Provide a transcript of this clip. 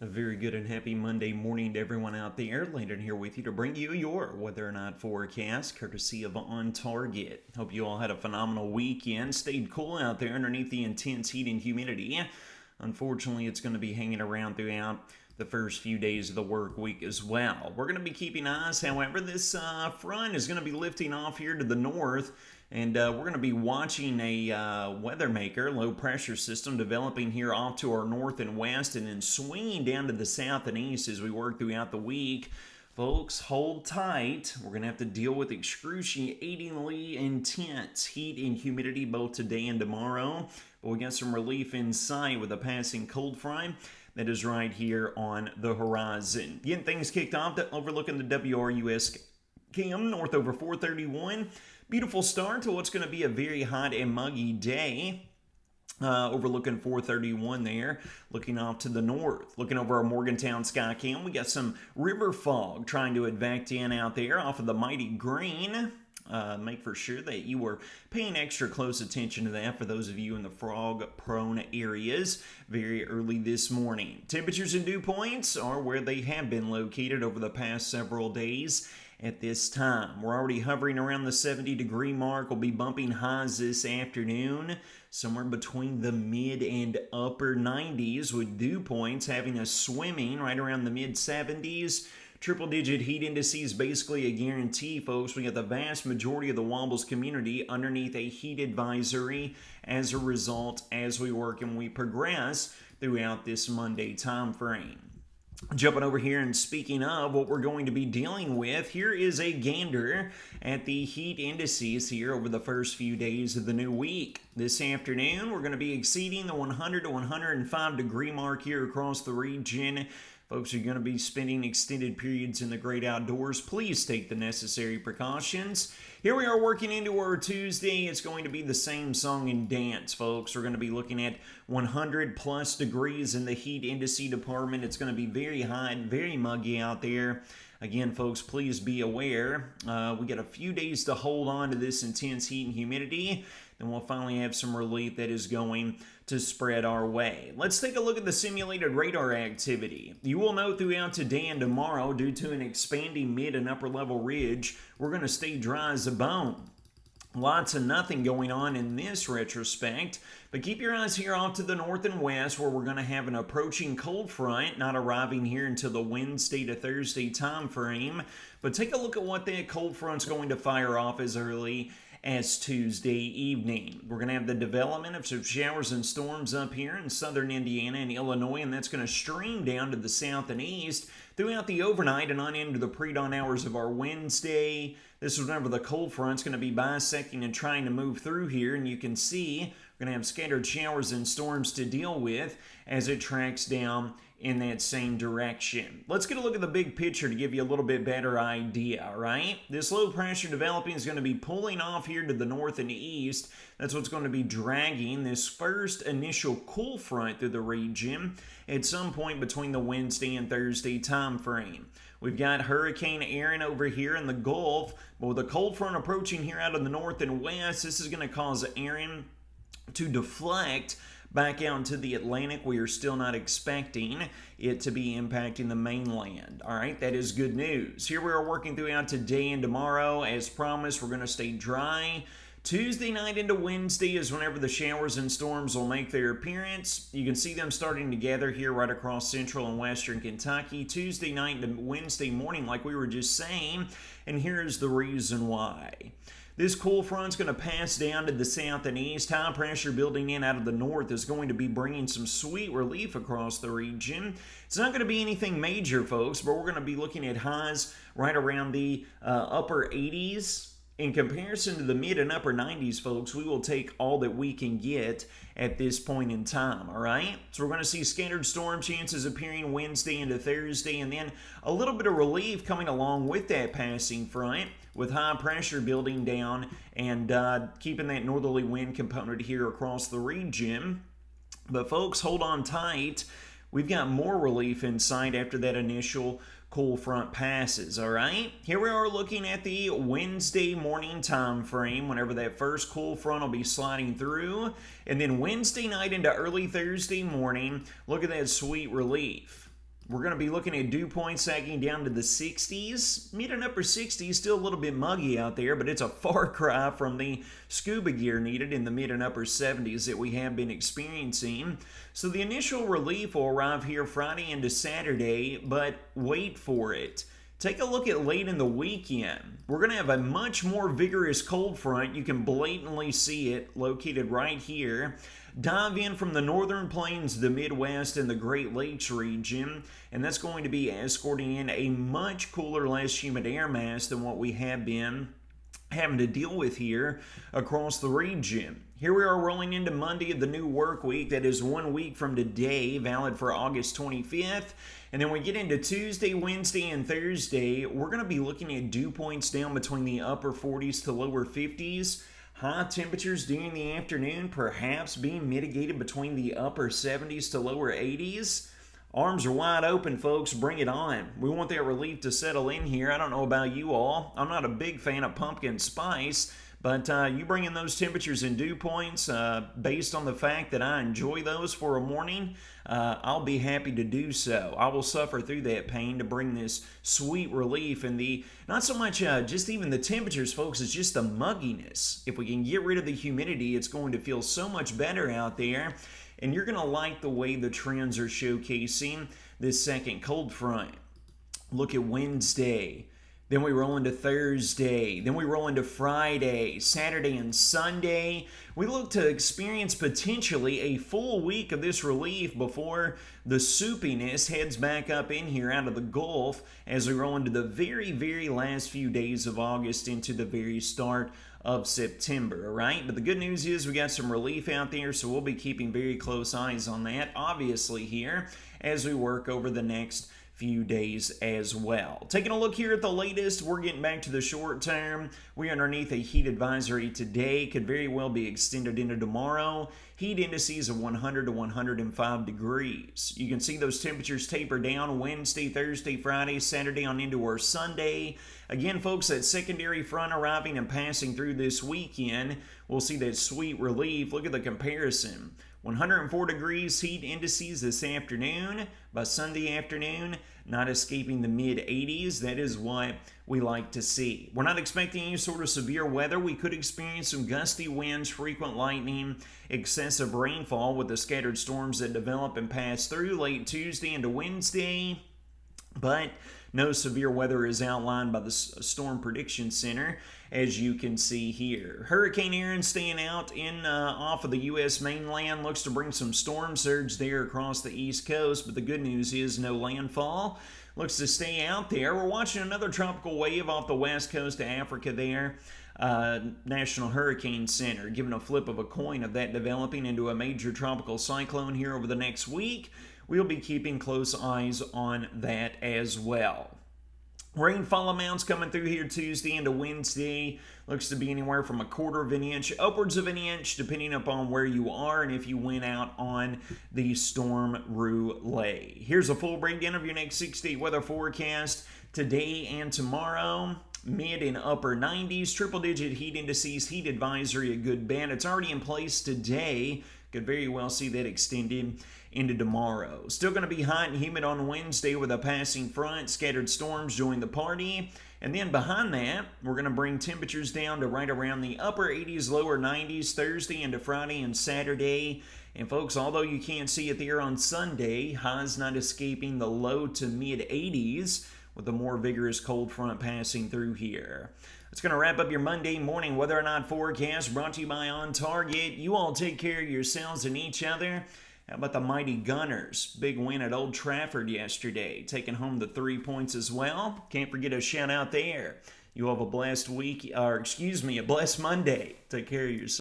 A very good and happy Monday morning to everyone out there. Landon here with you to bring you your weather or not forecast, courtesy of On Target. Hope you all had a phenomenal weekend. Stayed cool out there underneath the intense heat and humidity. Unfortunately, it's going to be hanging around throughout the first few days of the work week as well. We're going to be keeping eyes, however, this front is going to be lifting off here to the north. And we're going to be watching a weather maker, low pressure system, developing here off to our north and west and then swinging down to the south and east as we work throughout the week. Folks, hold tight. We're going to have to deal with excruciatingly intense heat and humidity both today and tomorrow. But we got some relief in sight with a passing cold front that is right here on the horizon. Getting things kicked off, overlooking the WRUS cam north over 431. Beautiful start to what's going to be a very hot and muggy day. Overlooking 431 there, looking off to the north. Looking over our Morgantown sky cam, we got some river fog trying to advance in out there off of the mighty green. Make for sure that you were paying extra close attention to that for those of you in the frog-prone areas very early this morning. Temperatures and dew points are where they have been located over the past several days. At this time, we're already hovering around the 70-degree mark. We'll be bumping highs this afternoon, somewhere between the mid and upper 90s, with dew points having us swimming right around the mid-70s. Triple-digit heat indices, basically a guarantee, folks. We got the vast majority of the Wobbles community underneath a heat advisory as a result as we work and we progress throughout this Monday time frame. Jumping over here and speaking of what we're going to be dealing with, here is a gander at the heat indices here over the first few days of the new week. This afternoon, we're going to be exceeding the 100 to 105 degree mark here across the region. Folks are going to be spending extended periods in the great outdoors. Please take the necessary precautions. Here we are working into our Tuesday. It's going to be the same song and dance, folks. We're going to be looking at 100 plus degrees in the heat indice department. It's going to be very hot, very muggy out there. Again, folks, please be aware. We got a few days to hold on to this intense heat and humidity. Then we'll finally have some relief that is going to spread our way. Let's take a look at the simulated radar activity. You will note throughout today and tomorrow, due to an expanding mid and upper level ridge, we're going to stay dry as a bone. Lots of nothing going on in this retrospect, but keep your eyes here off to the north and west where we're going to have an approaching cold front, not arriving here until the Wednesday to Thursday time frame. But take a look at what that cold front's going to fire off as early as Tuesday evening. We're going to have the development of some showers and storms up here in southern Indiana and Illinois, and that's going to stream down to the south and east throughout the overnight and on into the pre-dawn hours of our Wednesday. This is whenever the cold front's going to be bisecting and trying to move through here, and you can see we're going to have scattered showers and storms to deal with as it tracks down in that same direction. Let's get a look at the big picture to give you a little bit better idea, right? This low pressure developing is going to be pulling off here to the north and east. That's what's going to be dragging this first initial cool front through the region at some point between the Wednesday and Thursday time frame. We've got Hurricane Aaron over here in the Gulf, but with a cold front approaching here out of the north and west, this is going to cause Aaron to deflect back out into the Atlantic. We are still not expecting it to be impacting the mainland. All right, that is good news. Here we are working throughout today and tomorrow. As promised, we're going to stay dry. Tuesday night into Wednesday is whenever the showers and storms will make their appearance. You can see them starting to gather here right across central and western Kentucky. Tuesday night into Wednesday morning, like we were just saying, and here's the reason why. This cool front's going to pass down to the south and east. High pressure building in out of the north is going to be bringing some sweet relief across the region. It's not going to be anything major, folks, but we're going to be looking at highs right around the upper 80s. In comparison to the mid and upper 90s, folks, we will take all that we can get at this point in time, all right? So we're going to see scattered storm chances appearing Wednesday into Thursday, and then a little bit of relief coming along with that passing front, with high pressure building down and keeping that northerly wind component here across the region. But folks, hold on tight. We've got more relief in sight after that initial cool front passes, all right? Here we are looking at the Wednesday morning time frame whenever that first cool front will be sliding through. And then Wednesday night into early Thursday morning, look at that sweet relief. We're going to be looking at dew points sagging down to the 60s. Mid and upper 60s, still a little bit muggy out there, but it's a far cry from the scuba gear needed in the mid and upper 70s that we have been experiencing. So the initial relief will arrive here Friday into Saturday, but wait for it. Take a look at late in the weekend. We're going to have a much more vigorous cold front. You can blatantly see it located right here. Dive in from the northern plains, the Midwest, and the Great Lakes region, and that's going to be escorting in a much cooler, less humid air mass than what we have been having to deal with here across the region. Here we are rolling into Monday of the new work week. That is 1 week from today, valid for August 25th. And then we get into Tuesday, Wednesday, and Thursday. We're going to be looking at dew points down between the upper 40s to lower 50s. High temperatures during the afternoon perhaps being mitigated between the upper 70s to lower 80s. Arms are wide open, folks. Bring it on. We want that relief to settle in here. I don't know about you all. I'm not a big fan of pumpkin spice, but you bring in those temperatures and dew points based on the fact that I enjoy those for a morning, I'll be happy to do so. I will suffer through that pain to bring this sweet relief and not so much just even the temperatures, folks, it's just the mugginess. If we can get rid of the humidity, it's going to feel so much better out there. And you're going to like the way the trends are showcasing this second cold front. Look at Wednesday. Then we roll into Thursday. Then we roll into Friday, Saturday, and Sunday. We look to experience potentially a full week of this relief before the soupiness heads back up in here out of the Gulf as we roll into the very, very last few days of August into the very start of September, all right? But the good news is we got some relief out there, so we'll be keeping very close eyes on that, obviously, here as we work over the next few days as well. Taking a look here at the latest, we're getting back to the short term. We're underneath a heat advisory today, could very well be extended into tomorrow. Heat indices of 100 to 105 degrees. You can see those temperatures taper down Wednesday, Thursday, Friday, Saturday on into our Sunday. Again, folks, that secondary front arriving and passing through this weekend, we'll see that sweet relief. Look at the comparison. 104 degrees heat indices this afternoon. By Sunday afternoon, not escaping the mid-80s. That is what we like to see. We're not expecting any sort of severe weather. We could experience some gusty winds, frequent lightning, excessive rainfall with the scattered storms that develop and pass through late Tuesday into Wednesday. But no severe weather is outlined by the Storm Prediction Center, as you can see here. Hurricane Aaron staying out off of the U.S. mainland. Looks to bring some storm surge there across the East Coast, but the good news is no landfall. Looks to stay out there. We're watching another tropical wave off the west coast of Africa there. National Hurricane Center giving a flip of a coin of that developing into a major tropical cyclone here over the next week. We'll be keeping close eyes on that as well. Rainfall amounts coming through here Tuesday into Wednesday. Looks to be anywhere from 1/4 of an inch, upwards of an inch, depending upon where you are and if you went out on the storm roulette. Here's a full breakdown of your next 6-day weather forecast today and tomorrow. Mid and upper 90s, triple-digit heat indices, heat advisory a good bet. It's already in place today. Could very well see that extended into tomorrow. Still going to be hot and humid on Wednesday with a passing front. Scattered storms join the party. And then behind that, we're going to bring temperatures down to right around the upper 80s, lower 90s Thursday into Friday and Saturday. And folks, although you can't see it there on Sunday, highs not escaping the low to mid 80s with a more vigorous cold front passing through here. It's going to wrap up your Monday morning whether or not forecast brought to you by On Target. You all take care of yourselves and each other. How about the mighty Gunners? Big win at Old Trafford yesterday, taking home the 3 points as well. Can't forget a shout out there. You have a blessed week, a blessed Monday. Take care of yourself.